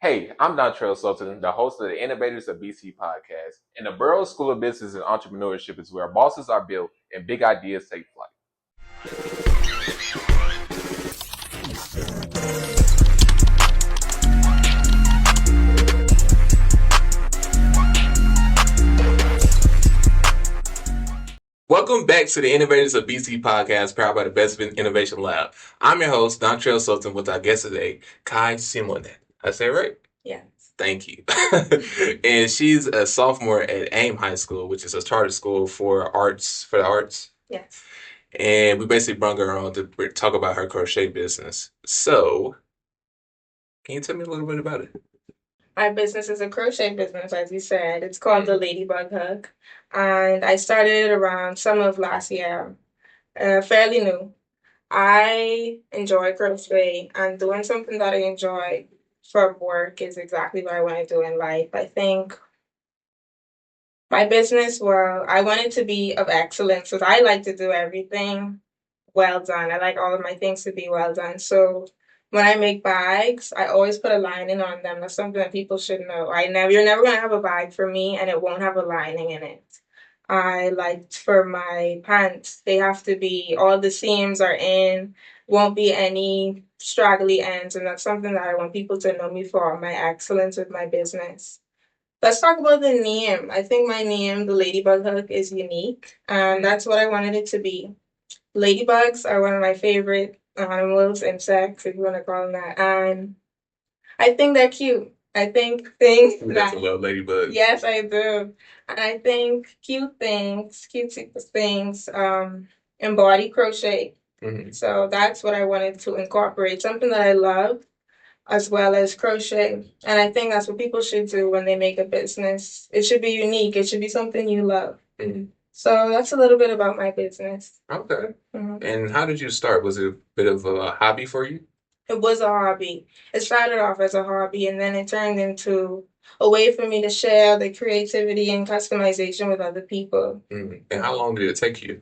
Hey, I'm Dontrell Sultan, the host of the Innovators of BC podcast. And the Burroughs School of Business and Entrepreneurship is where bosses are built and big ideas take flight. Welcome back to the Innovators of BC podcast, powered by the Best Innovation Lab. I'm your host, Dontrell Sultan, with our guest today, Symonette. I say it right? Yes. Thank you. And she's a sophomore at AIM High School, which is a charter school for the arts. Yes. And we basically brought her on to talk about her crochet business. So, can you tell me a little bit about it? My business is a crochet business, as you said. It's called the LadyBug Hook. And I started it around summer of last year. Fairly new. I enjoy crochet, and doing something that I enjoy for work is exactly what I want to do in life. I think my business, well, I want it to be of excellence because I like to do everything well done. I like all of my things to be well done. So when I make bags, I always put a lining on them. That's something that people should know. You're never gonna have a bag for me and it won't have a lining in it. I like for my pants, they have to be all the seams are in, won't be any straggly ends, and that's something that I want people to know me for, my excellence with my business. Let's talk about the name. I think my name, the Ladybug Hook, is unique, and that's what I wanted it to be. Ladybugs are one of my favorite animals, insects, if you want to call them that. And I think they're cute. I think things You definitely love ladybugs. Yes, I do. And I think cute things, embody crochet. Mm-hmm. So that's what I wanted to incorporate, something that I love as well as crochet. And I think that's what people should do when they make a business. It should be unique. It should be something you love. Mm-hmm. So that's a little bit about my business. Okay. Mm-hmm. And how did you start? Was it a bit of a hobby for you? It was a hobby. It started off as a hobby, and then it turned into a way for me to share the creativity and customization with other people. Mm-hmm. And how long did it take you?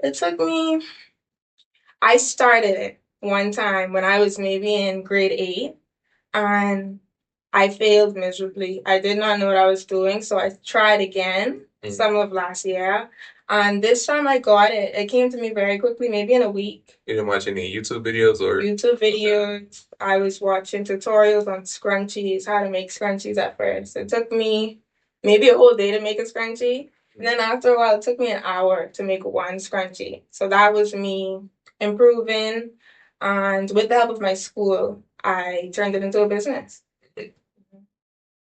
It took me, I started it one time when I was maybe in grade 8, and I failed miserably. I did not know what I was doing, so I tried again summer of last year. And this time I got it. It came to me very quickly, maybe in a week. You didn't watch any YouTube videos or? YouTube videos. I was watching tutorials on scrunchies, how to make scrunchies at first. It took me maybe a whole day to make a scrunchie. And then after a while, it took me an hour to make one scrunchie. So that was me improving. And with the help of my school, I turned it into a business.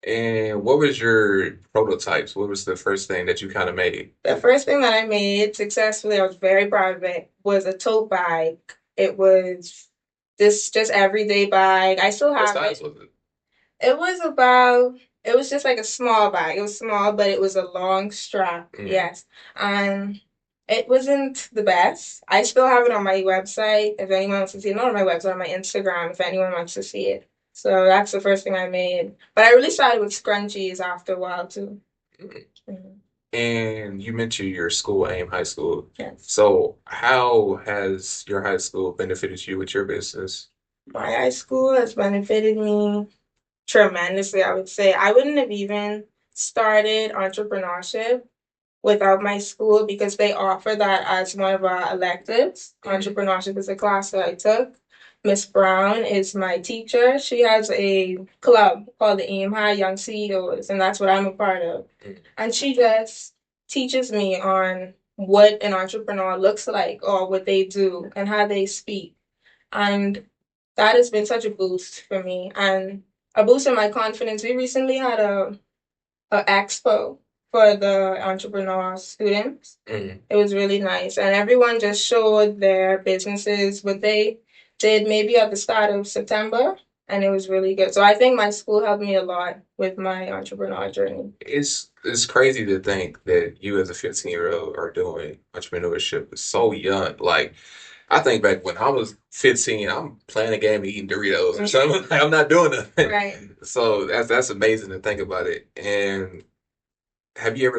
And what was your prototypes? What was the first thing that you kind of made? The first thing that I made successfully, I was very proud of it, was a tote bag. It was this just everyday bag. I still have it. What size was it? It was just like a small bag. It was small, but it was a long strap. Mm. Yes. And it wasn't the best. I still have it on my website if anyone wants to see it. Not on my website, on my Instagram if anyone wants to see it. So that's the first thing I made. But I really started with scrunchies after a while too. Mm-hmm. And you mentioned your school, AIM High School. Yes. So how has your high school benefited you with your business? My high school has benefited me tremendously, I would say. I wouldn't have even started entrepreneurship without my school because they offer that as one of our electives. Mm-hmm. Entrepreneurship is a class that I took. Miss Brown is my teacher. She has a club called the AIM High Young CEOs, and that's what I'm a part of. Mm-hmm. And she just teaches me on what an entrepreneur looks like or what they do and how they speak. And that has been such a boost for me and a boost in my confidence. We recently had a expo for the entrepreneur students. Mm-hmm. It was really nice. And everyone just showed their businesses, what they did maybe at the start of September. And it was really good. So I think my school helped me a lot with my entrepreneur journey. It's crazy to think that you as a 15-year-old are doing entrepreneurship so young. Like, I think back when I was 15, I'm playing a game and eating Doritos or something. I'm not doing nothing. Right. So that's amazing to think about it. And have you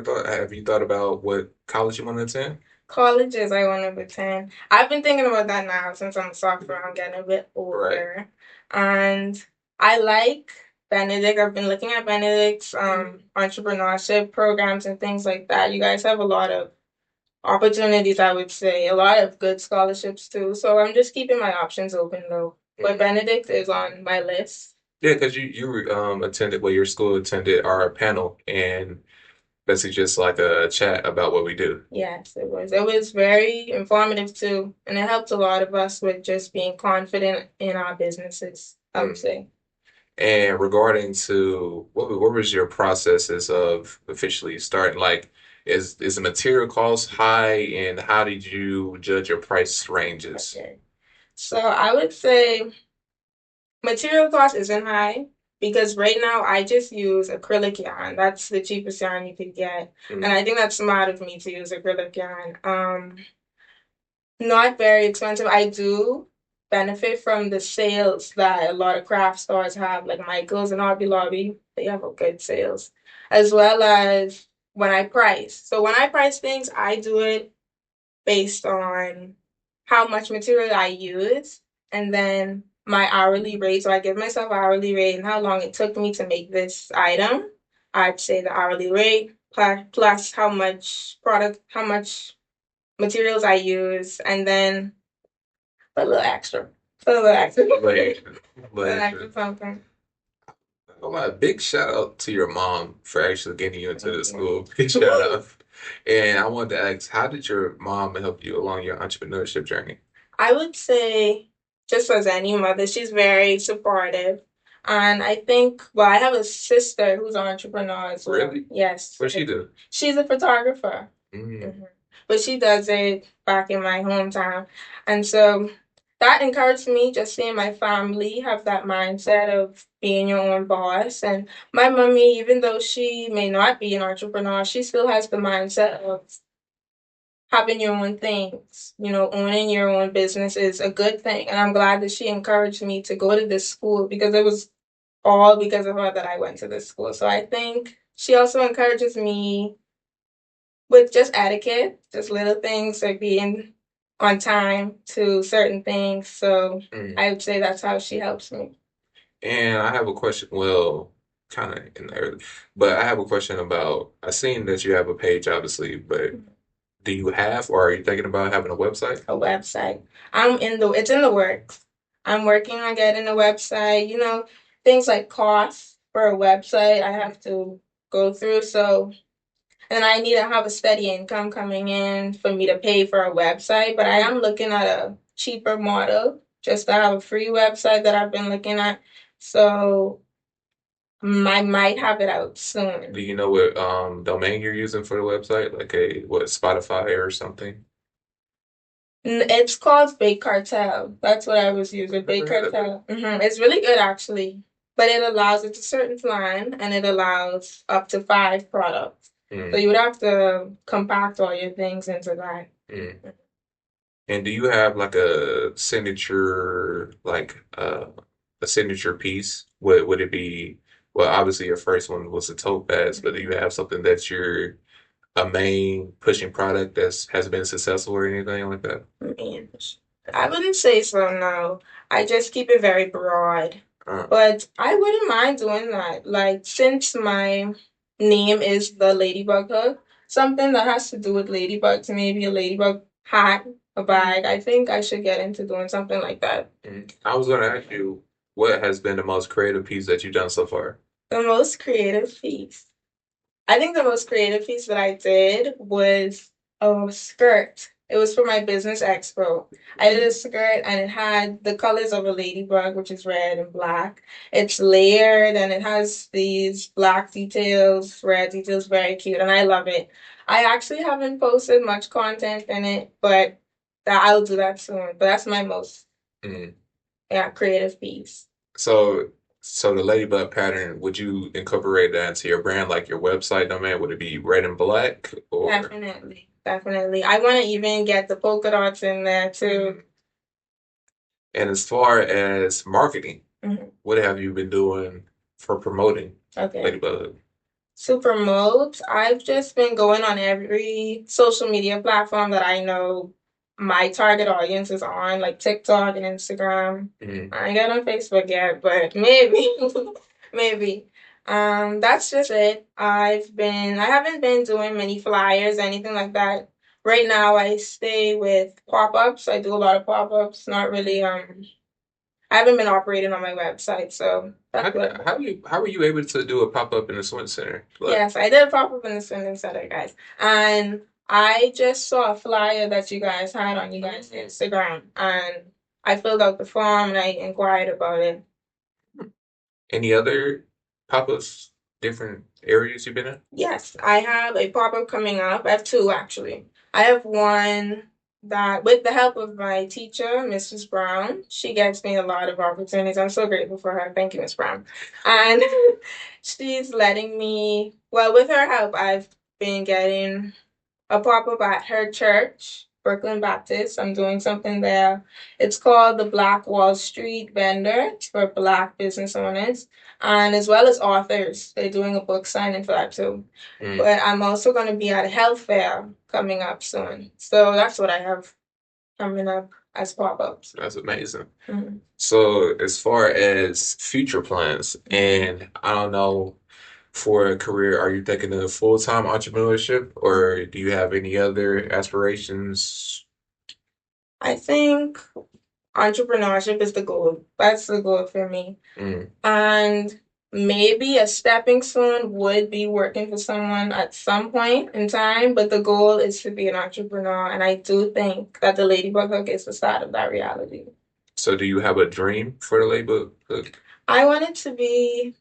thought about what college you want to attend? Colleges I want to attend. I've been thinking about that now since I'm a sophomore. I'm getting a bit older. Right. And I like Benedict. I've been looking at Benedict's entrepreneurship programs and things like that. You guys have a lot of opportunities, I would say, a lot of good scholarships too. So I'm just keeping my options open though. But Benedict is on my list. Yeah, because you attended, well, your school attended our panel, and basically just like a chat about what we do. Yes, it was. It was very informative too, and it helped a lot of us with just being confident in our businesses, I would say. And regarding to what was your processes of officially starting? Like, is the material cost high, and how did you judge your price ranges? Okay. So I would say material cost isn't high because right now I just use acrylic yarn. That's the cheapest yarn you could get. And I think that's smart of me to use acrylic yarn. Not very expensive. I do benefit from the sales that a lot of craft stores have, like Michael's and Hobby Lobby. They have a good sales, as well as when I price. So when I price things, I do it based on how much material I use and then my hourly rate. So I give myself an hourly rate and how long it took me to make this item. I'd say the hourly rate plus how much materials I use, and then put a little extra. Put a little extra. Like, Put an extra something. a big shout out to your mom for actually getting you into the school. Big shout out. And I wanted to ask, how did your mom help you along your entrepreneurship journey? I would say, just as any mother, she's very supportive. And I think, well, I have a sister who's an entrepreneur as well. Really? Yes. What she do? She's a photographer. But she does it back in my hometown. And so that encouraged me just seeing my family have that mindset of being your own boss. And my mommy, even though she may not be an entrepreneur, she still has the mindset of having your own things, owning your own business is a good thing. And I'm glad that she encouraged me to go to this school because it was all because of her that I went to this school. So I think she also encourages me with just etiquette, just little things like being on time to certain things. So I would say that's how she helps me. And I have a question. Well, kind of in the early, but I have a question about. I seen that you have a page, obviously, but do you have, or are you thinking about having a website? A website. It's in the works. I'm working on getting a website. Things like costs for a website I have to go through. So, and I need to have a steady income coming in for me to pay for a website. But I am looking at a cheaper model just to have a free website that I've been looking at. So I might have it out soon. Do you know what domain you're using for the website? Like Spotify or something? It's called Bake Cartel. That's what I was using. Bake Cartel. It's really good actually, but it's a certain line and it allows up to 5 products. So you would have to compact all your things into that. And do you have like a signature, a signature piece? Would it be? Well, obviously your first one was a tote bag, but do you have something that's your a main pushing product that's has been successful or anything like that? Man, I wouldn't say so, no. I just keep it very broad. But I wouldn't mind doing that. Like, since my name is the Ladybug Hook, something that has to do with ladybugs, maybe a ladybug hat, a bag. I think I should get into doing something like that. I was going to ask you, what has been the most creative piece that you've done so far? The most creative piece. I think the most creative piece that I did was a skirt. It was for my business expo. I did a skirt and it had the colors of a ladybug, which is red and black. It's layered and it has these black details, red details, very cute, and I love it. I actually haven't posted much content in it, but I'll do that soon. But that's my most creative piece. So the ladybug pattern, would you incorporate that into your brand, like your website domain? Would it be red and black or? Definitely, definitely. I want to even get the polka dots in there too. And as far as marketing, what have you been doing for promoting LadyBug? To promote, I've just been going on every social media platform that I know my target audience is on, like TikTok and Instagram. I ain't got on Facebook yet, but maybe. Maybe. That's just it. I haven't been doing many flyers, anything like that. Right now, I stay with pop-ups. I do a lot of pop-ups. Not really, I haven't been operating on my website, so How that's did, what. how were you able to do a pop up in the swim center? Like, Yes, I did a pop-up in the Swindon Center, guys. And I just saw a flyer that you guys had on you guys' Instagram, and I filled out the form and I inquired about it. any other pop ups, different areas you've been in? Yes, I have a pop-up coming up. I have two actually. I have one that, with the help of my teacher, Mrs. Brown, she gets me a lot of opportunities. I'm so grateful for her. Thank you, Miss Brown. And she's letting me, well, with her help, I've been getting a pop-up at her church, Brooklyn Baptist. I'm doing something there. It's called the Black Wall Street Vendor. It's for Black business owners and as well as authors. They're doing a book signing for that too. Mm, But I'm also going to be at a health fair coming up soon. So that's what I have coming up as pop-ups. that's amazing. Mhm. So, as far as future plans, and I don't know, for a career, are you thinking of full-time entrepreneurship, or do you have any other aspirations? I think entrepreneurship is the goal. That's the goal for me. Mm. And maybe a stepping stone would be working for someone at some point in time, but the goal is to be an entrepreneur. And I do think that the Ladybug Hook is the start of that reality. So, do you have a dream for the label? I want it to be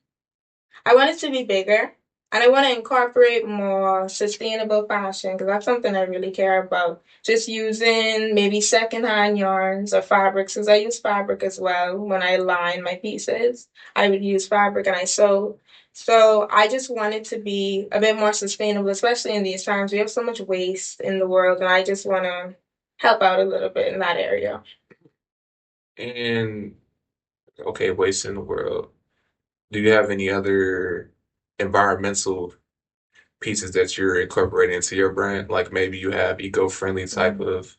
I want it to be bigger and I want to incorporate more sustainable fashion because that's something I really care about. Just using maybe secondhand yarns or fabrics because I use fabric as well when I line my pieces. I would use fabric and I sew. So I just want it to be a bit more sustainable, especially in these times. We have so much waste in the world and I just want to help out a little bit in that area. And okay, waste in the world. Do you have any other environmental pieces that you're incorporating into your brand? Like maybe you have eco-friendly type Mm. of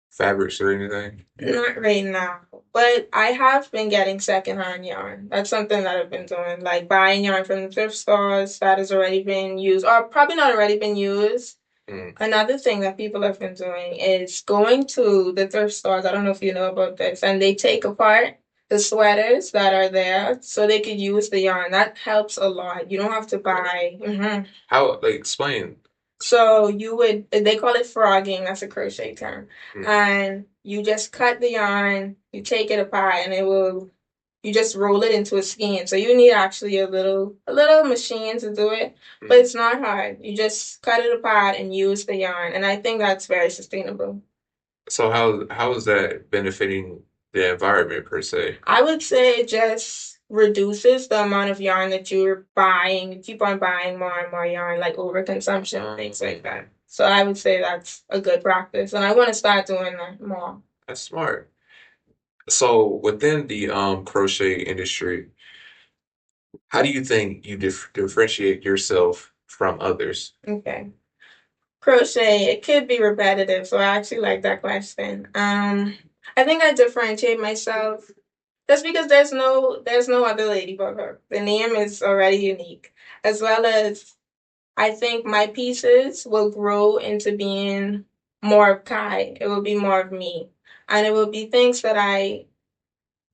fabrics or anything? Not right now, but I have been getting secondhand yarn. That's something that I've been doing, like buying yarn from the thrift stores that has already been used, or probably not already been used. Mm. Another thing that people have been doing is going to the thrift stores. I don't know if you know about this, and they take apart the sweaters that are there so they could use the yarn. That helps a lot. You don't have to buy. Mhm. How, like, explain. So you would, they call it frogging, that's a crochet term. Mm. And you just cut the yarn, you take it apart, and you just roll it into a skein. So you need actually a little machine to do it, but Mm. it's not hard. You just cut it apart and use the yarn. And I think that's very sustainable. So how is that benefiting the environment per se? I would say it just reduces the amount of yarn that you're buying. You keep on buying more and more yarn, like overconsumption and things like that. So I would say that's a good practice, and I want to start doing that more. That's smart. So within the crochet industry, how do you think you differentiate yourself from others? Okay. Crochet, it could be repetitive, so I actually like that question. I think I differentiate myself just because there's no other ladybug hook. The name is already unique, as well as I think my pieces will grow into being more of Kai. It will be more of me. And it will be things that I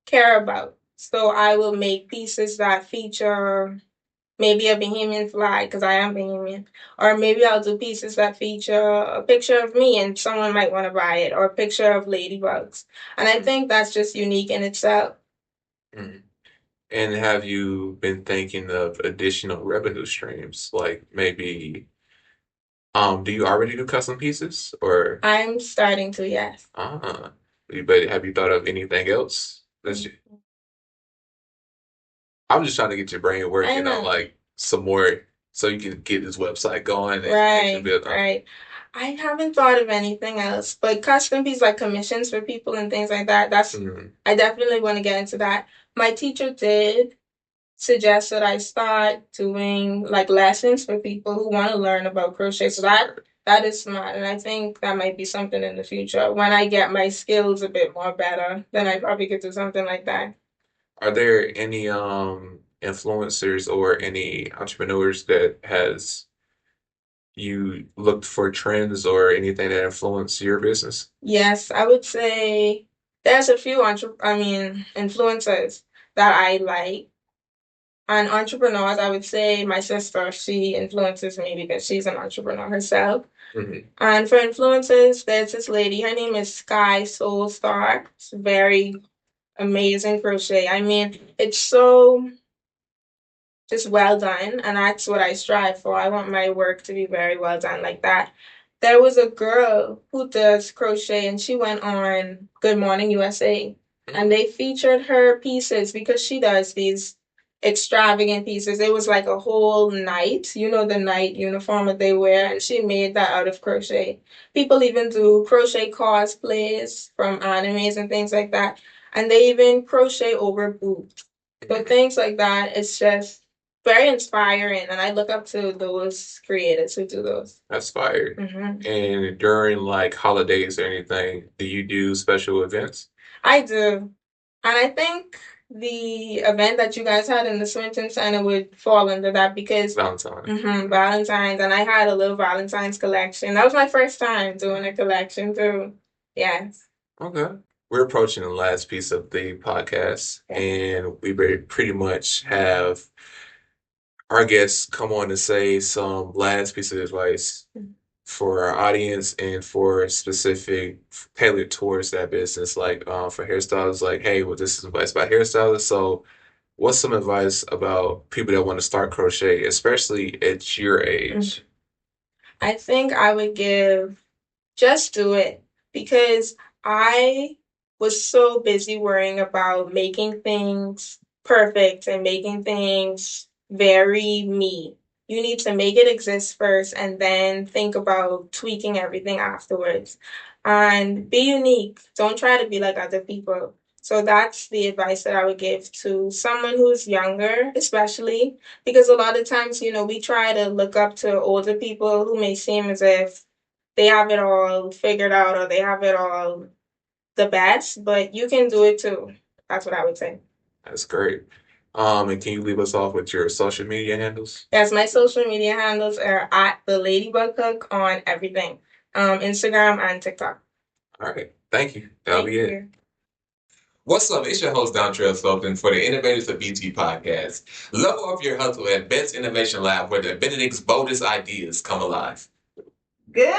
care about. So I will make pieces that feature maybe a Bahamian flag, because I am Bahamian. Or maybe I'll do pieces that feature a picture of me and someone might want to buy it, or a picture of ladybugs. And I think that's just unique in itself. Mm. And have you been thinking of additional revenue streams? Like maybe, do you already do custom pieces or I'm starting to, yes. ah, but have you thought of anything else? I'm just trying to get your brain I working on know. like some more so you can get this website going and actually Right, build on. right. I haven't thought of anything else, but custom pieces like commissions for people and things like that. Mhm. I definitely want to get into that. My teacher did suggest that I start doing like lessons for people who want to learn about crochet. So that is smart, and I think that might be something in the future when I get my skills a bit more better. Then I probably could do something like that. Are there any influencers or any entrepreneurs that has you looked for trends or anything that influenced your business? Yes, I would say there's a few influencers that I like. And entrepreneurs, I would say my sister, she influences me because she's an entrepreneur herself. And for influencers, there's this lady, her name is Sky Soul Star. It's very amazing crochet. I mean, it's so just well done, and that's what I strive for. I want my work to be very well done like that. There was a girl who does crochet, and she went on Good Morning USA, and they featured her pieces because she does these extravagant pieces. It was like a whole night, you know, the night uniform that they wear, and she made that out of crochet. People even do crochet cosplays from animes and things like that, and they even crochet over boobs. So things like that, it's just very inspiring, and I look up to those creators who do those. That's fire. Hmm. And during like holidays or anything, do you do special events? I do. And I think the event that you guys had in the Swinton Center would fall under that because Valentine's. Valentine's, and I had a little Valentine's collection. That was my first time doing a collection too. Yes. Okay. We're approaching the last piece of the podcast, and we pretty much have our guests come on to say some last piece of advice for our audience and for specific tailored towards that business. Like for hairstylists, like, hey, well, this is advice about hairstylists. So, what's some advice about people that want to start crochet, especially at your age? I think I would give just do it because I was so busy worrying about making things perfect and making things very me. You need to make it exist first and then think about tweaking everything afterwards. And be unique. Don't try to be like other people. So that's the advice that I would give to someone who's younger, especially because a lot of times, we try to look up to older people who may seem as if they have it all figured out or they have it all the best, but you can do it too. That's what I would say. That's great. And can you leave us off with your social media handles? Yes, my social media handles are at the LadyBug Hook on everything, Instagram and TikTok. All right. Thank you. That'll be it. What's up? It's your host, Dontrell Sultan, for the Innovators of BT podcast. Level up your hustle at Best Innovation Lab, where the Benedict's boldest ideas come alive. Good.